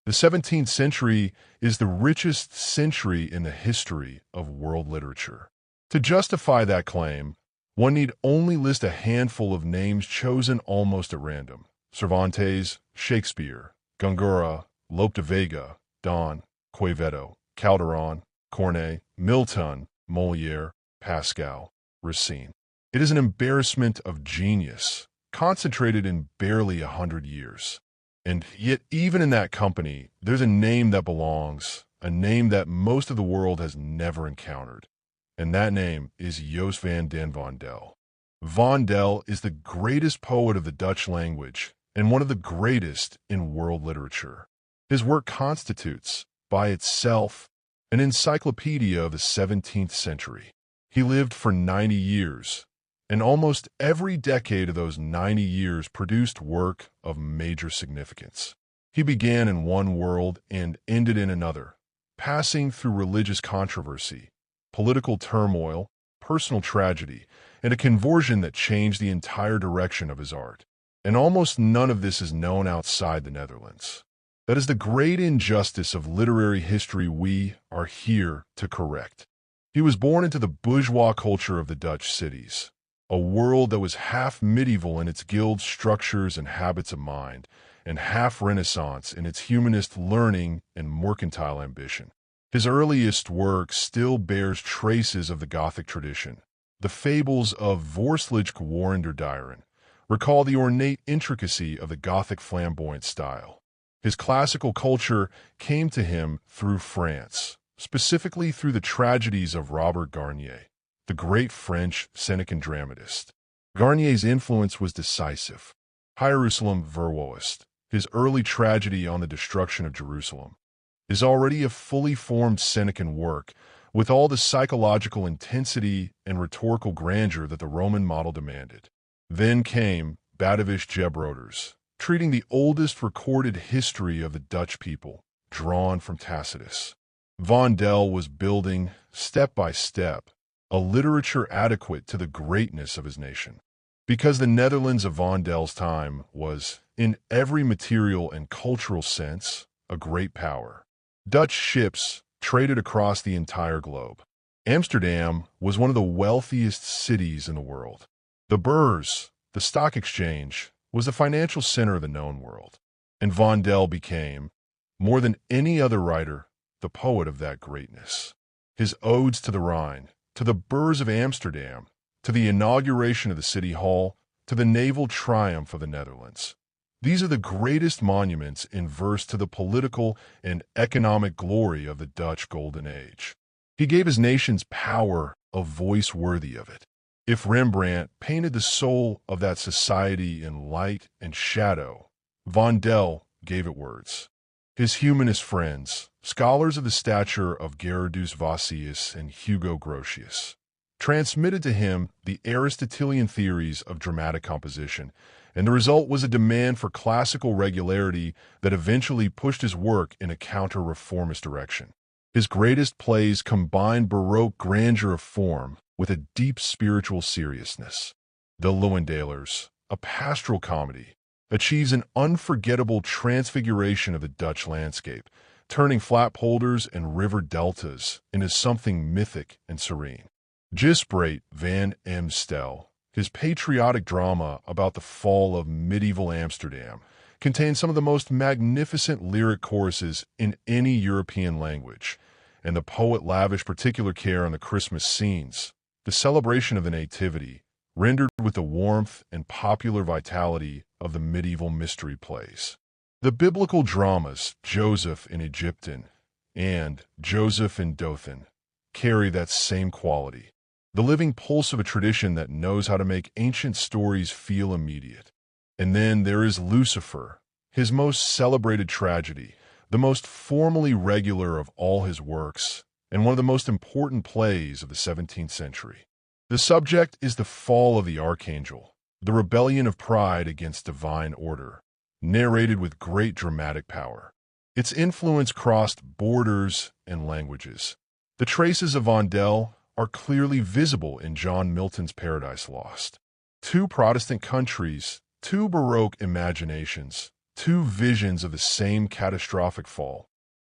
The 17th century is the richest century in the history of world literature. To justify that claim, one need only list a handful of names chosen almost at random: Cervantes, Shakespeare, Góngora, Lope de Vega, Donne, Quevedo, Calderon, Corneille, Milton, Molière, Pascal, Racine. It is an embarrassment of genius, concentrated in barely 100 years. And yet, even in that company, there's a name that belongs, a name that most of the world has never encountered. And that name is Joost van den Vondel. Vondel is the greatest poet of the Dutch language and one of the greatest in world literature. His work constitutes, by itself, an encyclopedia of the 17th century. He lived for 90 years, and almost every decade of those 90 years produced work of major significance. He began in one world and ended in another, passing through religious controversy, political turmoil, personal tragedy, and a conversion that changed the entire direction of his art. And almost none of this is known outside the Netherlands. That is the great injustice of literary history we are here to correct. He was born into the bourgeois culture of the Dutch cities, a world that was half medieval in its guild structures and habits of mind, and half Renaissance in its humanist learning and mercantile ambition. His earliest work still bears traces of the Gothic tradition. The fables of Vorstelijke Warenderdijeren recall the ornate intricacy of the Gothic flamboyant style. His classical culture came to him through France, specifically through the tragedies of Robert Garnier, the great French Senecan dramatist. Garnier's influence was decisive. Jerusalem Verwoest, his early tragedy on the destruction of Jerusalem, is already a fully formed Senecan work with all the psychological intensity and rhetorical grandeur that the Roman model demanded. Then came Badevisch Gebroders, treating the oldest recorded history of the Dutch people, drawn from Tacitus. Vondel was building, step by step, a literature adequate to the greatness of his nation. Because the Netherlands of Vondel's time was, in every material and cultural sense, a great power. Dutch ships traded across the entire globe. Amsterdam was one of the wealthiest cities in the world. The Beurs, the stock exchange, was the financial center of the known world. And Vondel became, more than any other writer, the poet of that greatness. His odes to the Rhine, to the Beurs of Amsterdam, to the inauguration of the City Hall, to the naval triumph of the Netherlands. These are the greatest monuments in verse to the political and economic glory of the Dutch Golden Age. He gave his nation's power a voice worthy of it. If Rembrandt painted the soul of that society in light and shadow, Vondel gave it words. His humanist friends, scholars of the stature of Gerardus Vossius and Hugo Grotius, transmitted to him the Aristotelian theories of dramatic composition, and the result was a demand for classical regularity that eventually pushed his work in a counter-reformist direction. His greatest plays combine Baroque grandeur of form with a deep spiritual seriousness. The Lewendalers, a pastoral comedy, achieves an unforgettable transfiguration of the Dutch landscape, turning flat polders and river deltas into something mythic and serene. Gisbert van Amstel, his patriotic drama about the fall of medieval Amsterdam, contains some of the most magnificent lyric choruses in any European language, and the poet lavished particular care on the Christmas scenes, the celebration of the Nativity, rendered with the warmth and popular vitality of the medieval mystery plays. The biblical dramas, Joseph in Egyptian and Joseph in Dothan, carry that same quality, the living pulse of a tradition that knows how to make ancient stories feel immediate. And then there is Lucifer, his most celebrated tragedy, the most formally regular of all his works, and one of the most important plays of the 17th century. The subject is the fall of the archangel, the rebellion of pride against divine order, narrated with great dramatic power. Its influence crossed borders and languages. The traces of Vondel are clearly visible in John Milton's Paradise Lost. Two Protestant countries, two Baroque imaginations, two visions of the same catastrophic fall,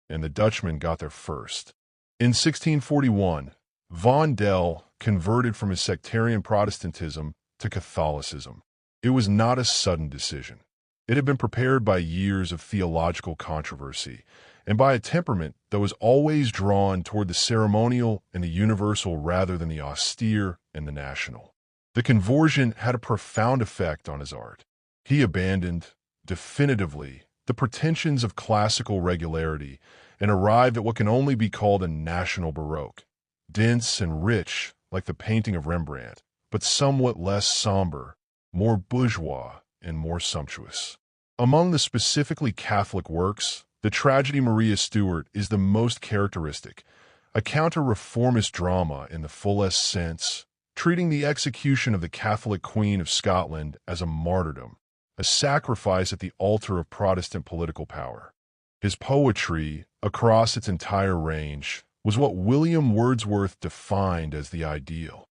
and the Dutchman got there first. In 1641, Vondel converted from his sectarian Protestantism to Catholicism. It was not a sudden decision. It had been prepared by years of theological controversy, and by a temperament that was always drawn toward the ceremonial and the universal rather than the austere and the national. The conversion had a profound effect on his art. He abandoned, definitively, the pretensions of classical regularity and arrived at what can only be called a national Baroque, dense and rich like the painting of Rembrandt, but somewhat less somber, more bourgeois, and more sumptuous. Among the specifically Catholic works, the tragedy Maria Stuart is the most characteristic, a counter-reformist drama in the fullest sense, treating the execution of the Catholic Queen of Scotland as a martyrdom, a sacrifice at the altar of Protestant political power. His poetry, across its entire range, was what William Wordsworth defined as the ideal.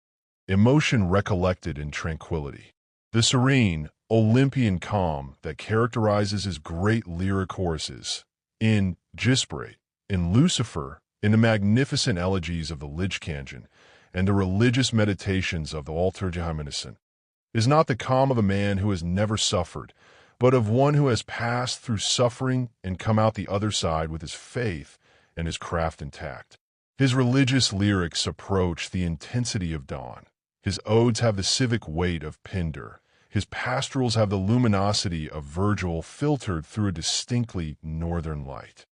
Emotion recollected in tranquility. The serene, Olympian calm that characterizes his great lyric choruses, in Gisbrate, in Lucifer, in the magnificent elegies of the Lichcangen, and the religious meditations of the Altergeheimnissen, is not the calm of a man who has never suffered, but of one who has passed through suffering and come out the other side with his faith and his craft intact. His religious lyrics approach the intensity of dawn. His odes have the civic weight of Pindar. His pastorals have the luminosity of Virgil filtered through a distinctly northern light.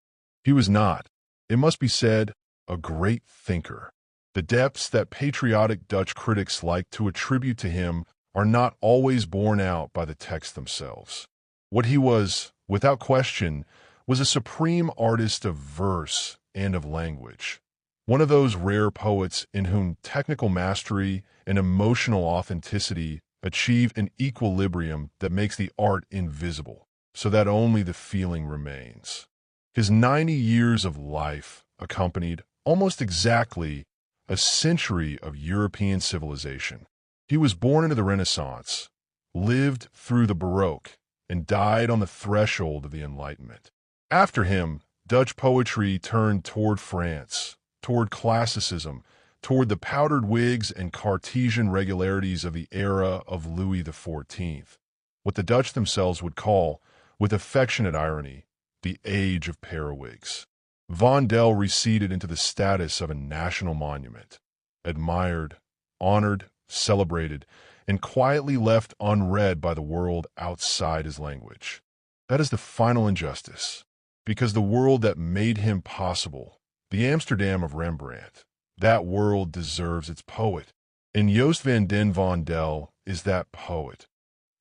He was not, it must be said, a great thinker. The depths that patriotic Dutch critics like to attribute to him are not always borne out by the texts themselves. What he was, without question, was a supreme artist of verse and of language. One of those rare poets in whom technical mastery and emotional authenticity achieve an equilibrium that makes the art invisible, so that only the feeling remains. His 90 years of life accompanied, almost exactly, a century of European civilization. He was born into the Renaissance, lived through the Baroque, and died on the threshold of the Enlightenment. After him, Dutch poetry turned toward France, toward classicism, toward the powdered wigs and Cartesian regularities of the era of Louis XIV, what the Dutch themselves would call, with affectionate irony, the age of periwigs. Vondel receded into the status of a national monument, admired, honored, celebrated, and quietly left unread by the world outside his language. That is the final injustice, because the world that made him possible, the Amsterdam of Rembrandt, that world deserves its poet, and Joost van den Vondel is that poet.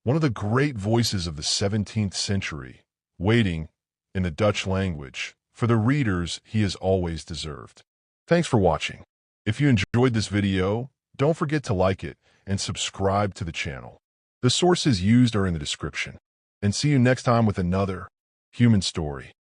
One of the great voices of the 17th century, waiting, in the Dutch language, for the readers he has always deserved. Thanks for watching. If you enjoyed this video, don't forget to like it and subscribe to the channel. The sources used are in the description. And see you next time with another human story.